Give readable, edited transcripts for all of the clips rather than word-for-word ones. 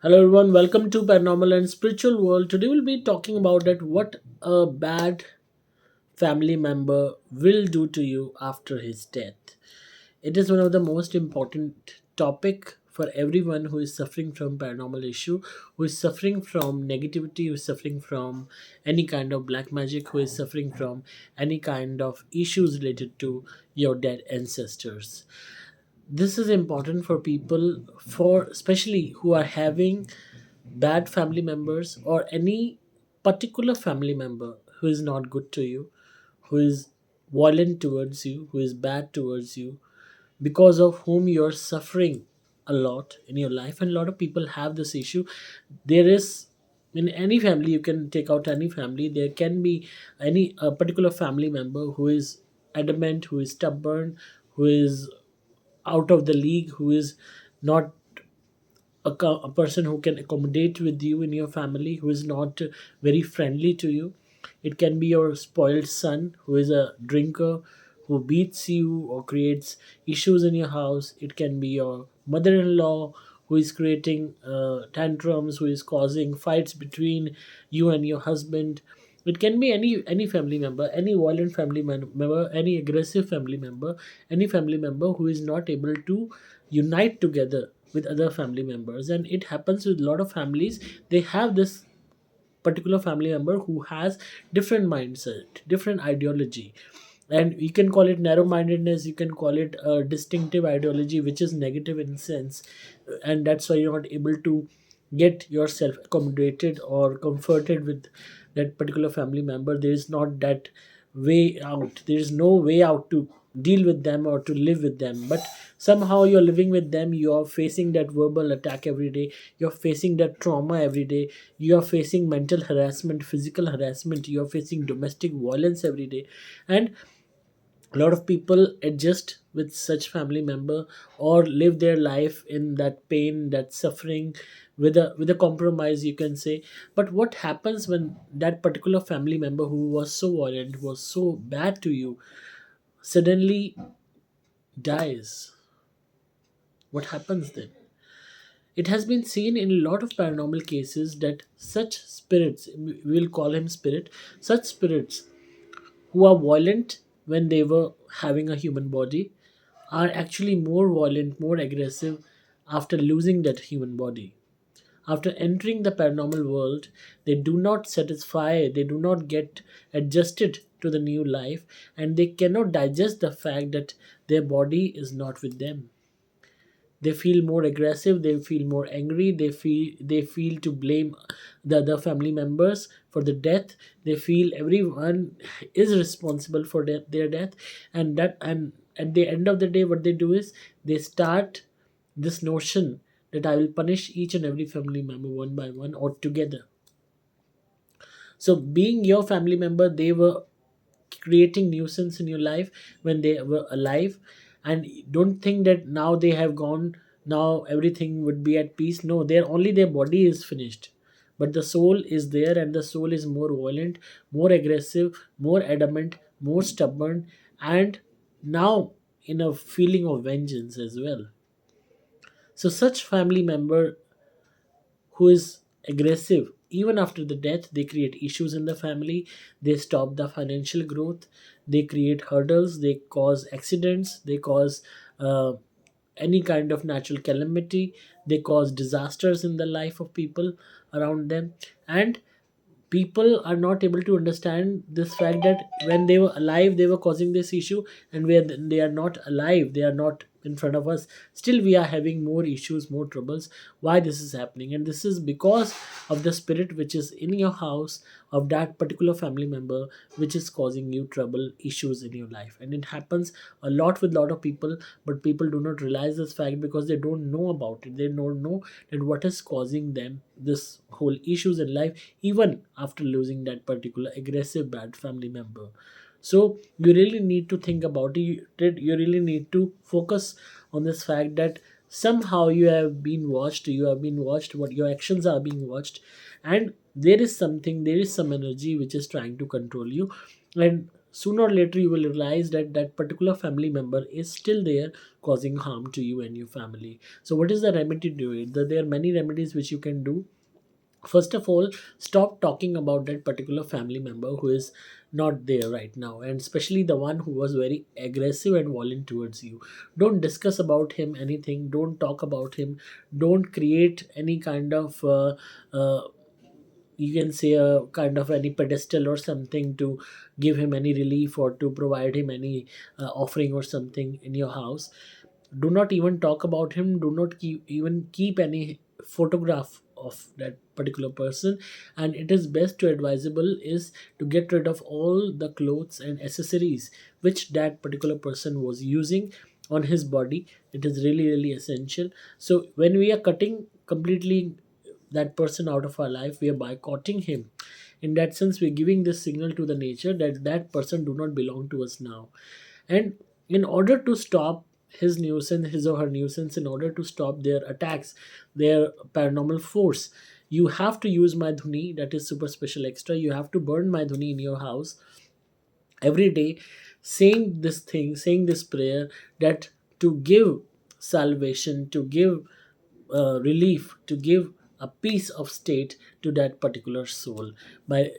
Hello everyone, welcome to Paranormal and Spiritual World. Today we'll be talking about that what a bad family member will do to you after his death. It is one of the most important topic for everyone who is suffering from paranormal issue, who is suffering from negativity, who is suffering from any kind of black magic, who is suffering from any kind of issues related to your dead ancestors. This is important for people, for especially who are having bad family members or any particular family member who is not good to you, who is violent towards you, who is bad towards you, because of whom you're suffering a lot in your life. And a lot of people have this issue. There is, in any family, you can take out any family, there can be any a particular family member who is adamant, who is stubborn, who is out of the league, who is not a person who can accommodate with you in your family, who is not very friendly to you. It can be your spoiled son who is a drinker, who beats you or creates issues in your house. It can be your mother-in-law who is creating tantrums, who is causing fights between you and your husband. It can be any family member, any violent member, any aggressive family member, any family member who is not able to unite together with other family members. And it happens with a lot of families. They have this particular family member who has different mindset, different ideology, and you can call it narrow mindedness, you can call it a distinctive ideology which is negative in sense. And that's why you're not able to get yourself accommodated or comforted with that particular family member. There is not that way out, there is no way out to deal with them or to live with them. But somehow you're living with them, you're facing that verbal attack every day, you're facing that trauma every day, you're facing mental harassment, physical harassment, you're facing domestic violence every day. And a lot of people adjust with such family member or live their life in that pain, that suffering, with a compromise, you can say. But what happens when that particular family member who was so violent, was so bad to you, suddenly dies? What happens then? It has been seen in a lot of paranormal cases that such spirits, we will call him spirit, such spirits who are violent when they were having a human body are actually more violent, more aggressive after losing that human body. After entering the paranormal world, they do not satisfy, they do not get adjusted to the new life, and they cannot digest the fact that their body is not with them. They feel more aggressive, they feel more angry, they feel to blame the other family members for the death. They feel everyone is responsible for their death. And at the end of the day, what they do is they start this notion that I will punish each and every family member one by one or together. So being your family member, they were creating nuisance in your life when they were alive. And don't think that now they have gone, now everything would be at peace. No, they're only, their body is finished, but the soul is there, and the soul is more violent, more aggressive, more adamant, more stubborn, and now in a feeling of vengeance as well. So such family member who is aggressive, even after the death, they create issues in the family, they stop the financial growth, they create hurdles, they cause accidents, they cause uh, any kind of natural calamity, they cause disasters in the life of people around them. And people are not able to understand this fact that when they were alive they were causing this issue, and where they are not alive, they are not in front of us, still we are having more issues, more troubles. Why this is happening? And this is because of the spirit which is in your house, of that particular family member, which is causing you trouble, issues in your life. And it happens a lot with a lot of people, but people do not realize this fact because they don't know about it. They don't know that what is causing them this whole issues in life, even after losing that particular aggressive bad family member. So you really need to think about it. You really need to focus on this fact that somehow you have been watched, you have been watched, what your actions are being watched, and there is something, there is some energy which is trying to control you. And sooner or later you will realize that that particular family member is still there causing harm to you and your family. So what is the remedy to it? There are many remedies which you can do. First of all, stop talking about that particular family member who is not there right now, and especially the one who was very aggressive and violent towards you. Don't discuss about him anything, don't talk about him, don't create any kind of uh, you can say a kind of any pedestal or something to give him any relief or to provide him any offering or something in your house. Do not even talk about him, do not even keep any photograph of that particular person. And it is best to advisable is to get rid of all the clothes and accessories which that particular person was using on his body. It is really really essential. So when we are cutting completely that person out of our life, we are boycotting him. In that sense, we're giving this signal to the nature that that person do not belong to us now. And in order to stop his nuisance, his or her nuisance, in order to stop their attacks, their paranormal force, you have to use my dhuni, that is super special extra. You have to burn my dhuni in your house every day, saying this thing, saying this prayer, that to give salvation, to give relief, to give a peace of state to that particular soul, by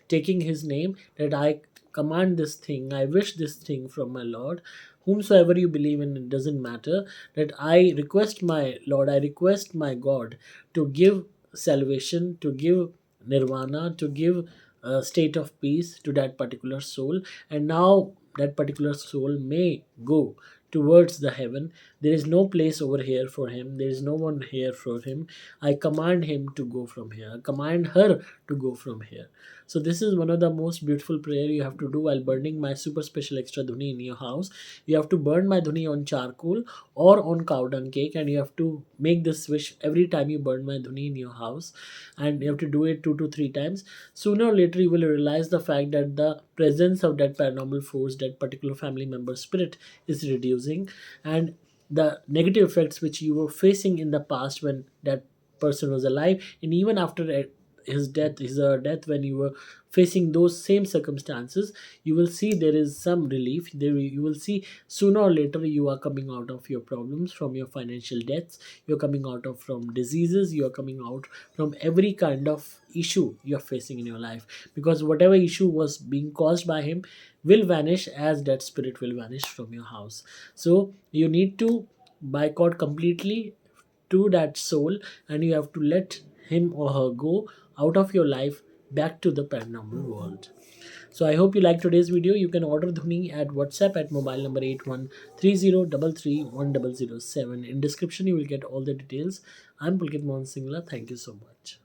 taking his name, that I command this thing, I wish this thing from my Lord, whomsoever you believe in, it doesn't matter, that I request my Lord, I request my God to give salvation, to give nirvana, to give a state of peace to that particular soul. And now that particular soul may go towards the heaven. There is no place over here for him, there is no one here for him. I command him to go from here, I command her to go from here. So this is one of the most beautiful prayer you have to do while burning my super special extra dhuni in your house. You have to burn my dhuni on charcoal or on cow dung cake, and you have to make this wish every time you burn my dhuni in your house, and you have to do it 2 to 3 times. Sooner or later you will realize the fact that the presence of that paranormal force, that particular family member spirit, is reducing, and the negative effects which you were facing in the past when that person was alive, and even after his death, when you were facing those same circumstances, you will see there is some relief there. You will see sooner or later you are coming out of your problems, from your financial debts, you're coming out of from diseases, you're coming out from every kind of issue you're facing in your life, because whatever issue was being caused by him will vanish as that spirit will vanish from your house. So you need to boycott completely to that soul, and you have to let him or her go out of your life back to the paranormal world. So I hope you like today's video. You can order Dhuni at WhatsApp at mobile number 8130331007. In description you will get all the details. I'm Pulkit Mohan Singla. Thank you so much.